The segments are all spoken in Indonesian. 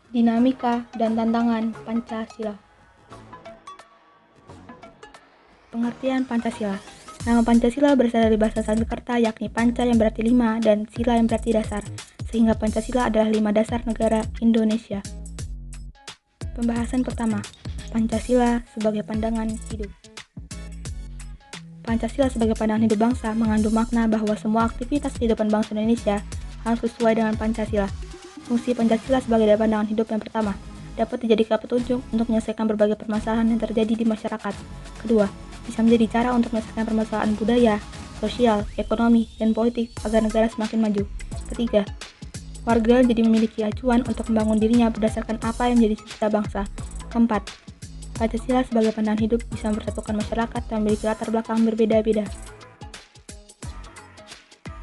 Dinamika dan tantangan Pancasila. Pengertian Pancasila. Nama Pancasila berasal dari bahasa Sanskerta yakni Panca yang berarti 5 dan Sila yang berarti dasar, sehingga Pancasila adalah 5 dasar negara Indonesia. Pembahasan pertama, Pancasila sebagai pandangan hidup. Pancasila sebagai pandangan hidup bangsa mengandung makna bahwa semua aktivitas kehidupan bangsa Indonesia harus sesuai dengan Pancasila. Fungsi Pancasila sebagai pandangan hidup yang pertama, dapat dijadikan petunjuk untuk menyelesaikan berbagai permasalahan yang terjadi di masyarakat. Kedua, bisa menjadi cara untuk menyelesaikan permasalahan budaya, sosial, ekonomi, dan politik agar negara semakin maju. Ketiga, warga jadi memiliki acuan untuk membangun dirinya berdasarkan apa yang menjadi cita bangsa. Keempat, Pancasila sebagai pandangan hidup bisa mempersatukan masyarakat yang memiliki latar belakang berbeda-beda.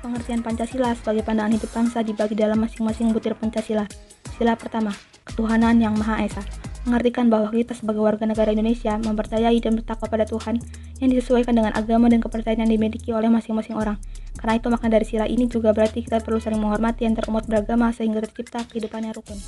Pengertian Pancasila sebagai pandangan hidup bangsa dibagi dalam masing-masing butir Pancasila. Sila pertama, ketuhanan yang Maha Esa, mengartikan bahwa kita sebagai warga negara Indonesia mempercayai dan bertakwa pada Tuhan yang disesuaikan dengan agama dan kepercayaan yang dimiliki oleh masing-masing orang. Karena itu makna dari sila ini juga berarti kita perlu saling menghormati antar umat beragama sehingga tercipta kehidupan yang rukun.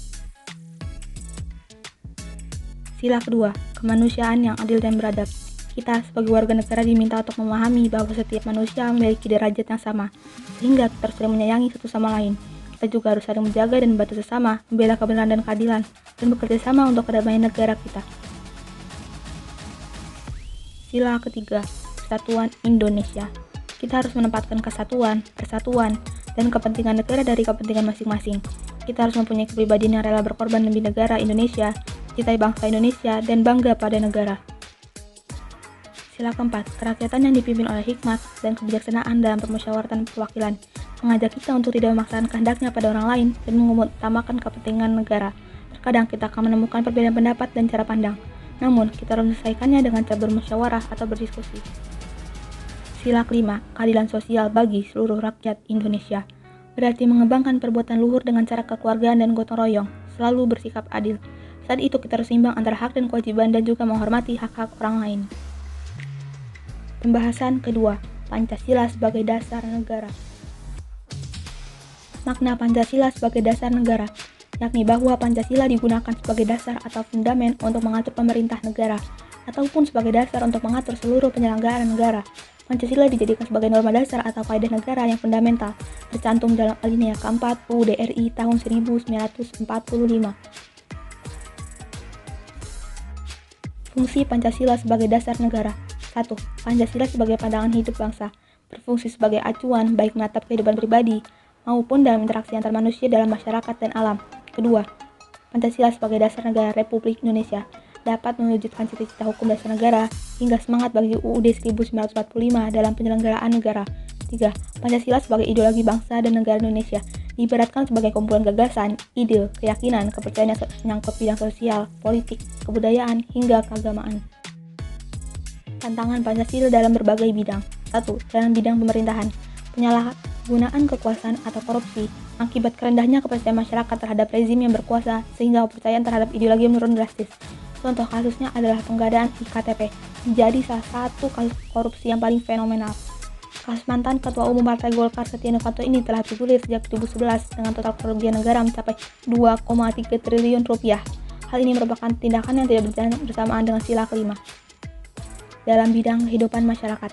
Sila kedua, kemanusiaan yang adil dan beradab. Kita sebagai warga negara diminta untuk memahami bahwa setiap manusia memiliki derajat yang sama, sehingga kita harus saling menyayangi satu sama lain. Kita juga harus saling menjaga dan membantu sesama, membela kebenaran dan keadilan, dan bekerja sama untuk kedamaian negara kita. Sila ketiga, Persatuan Indonesia. Kita harus menempatkan kesatuan, persatuan, dan kepentingan negara dari kepentingan masing-masing. Kita harus mempunyai kepribadian yang rela berkorban demi negara Indonesia, cintai bangsa Indonesia, dan bangga pada negara. Sila keempat, kerakyatan yang dipimpin oleh hikmat dan kebijaksanaan dalam permusyawaratan perwakilan, mengajak kita untuk tidak memaksakan kehendaknya pada orang lain dan mengutamakan kepentingan negara. Terkadang kita akan menemukan perbedaan pendapat dan cara pandang, namun kita harus menyelesaikannya dengan cara bermusyawarah atau berdiskusi. Sila kelima, keadilan sosial bagi seluruh rakyat Indonesia, berarti mengembangkan perbuatan luhur dengan cara kekeluargaan dan gotong royong, selalu bersikap adil. Saat itu kita harus seimbang antara hak dan kewajiban dan juga menghormati hak-hak orang lain. Pembahasan kedua, Pancasila sebagai dasar negara. Makna Pancasila sebagai dasar negara, yakni bahwa Pancasila digunakan sebagai dasar atau fundamen untuk mengatur pemerintah negara, ataupun sebagai dasar untuk mengatur seluruh penyelenggaraan negara. Pancasila dijadikan sebagai norma dasar atau kaidah negara yang fundamental, tercantum dalam alinea keempat UUD RI tahun 1945. Fungsi Pancasila sebagai dasar negara. 1. Pancasila sebagai pandangan hidup bangsa, berfungsi sebagai acuan baik menatap kehidupan pribadi maupun dalam interaksi antar manusia dalam masyarakat dan alam. Kedua, Pancasila sebagai dasar negara Republik Indonesia dapat mewujudkan cita-cita hukum dasar negara hingga semangat bagi UUD 1945 dalam penyelenggaraan negara. 3. Pancasila sebagai ideologi bangsa dan negara Indonesia diibaratkan sebagai kumpulan gagasan, ide, keyakinan, kepercayaan yang menyangkut bidang sosial, politik, kebudayaan, hingga keagamaan. Tantangan Pancasila dalam berbagai bidang. 1. Dalam bidang pemerintahan, penyalahgunaan kekuasaan atau korupsi akibat kerendahnya kepercayaan masyarakat terhadap rezim yang berkuasa sehingga kepercayaan terhadap ideologi menurun drastis. Contoh kasusnya adalah penggadaan IKTP menjadi salah satu kasus korupsi yang paling fenomenal. Kasus mantan Ketua Umum Partai Golkar Setia Novanto ini telah bergulir sejak 2011 dengan total kerugian negara mencapai 2,3 triliun rupiah. Hal ini merupakan tindakan yang tidak berjalan bersamaan dengan sila kelima. Dalam bidang kehidupan masyarakat,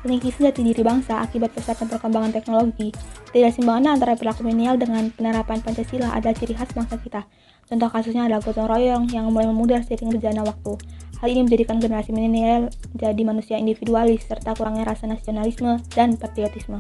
pengikisan jati diri bangsa akibat pesat dan perkembangan teknologi, ketidakseimbangan antara perilaku milenial dengan penerapan Pancasila adalah ciri khas bangsa kita. Contoh kasusnya adalah gotong royong yang mulai memudar seiring berjalannya waktu. Hal ini menjadikan generasi milenial menjadi manusia individualis serta kurangnya rasa nasionalisme dan patriotisme.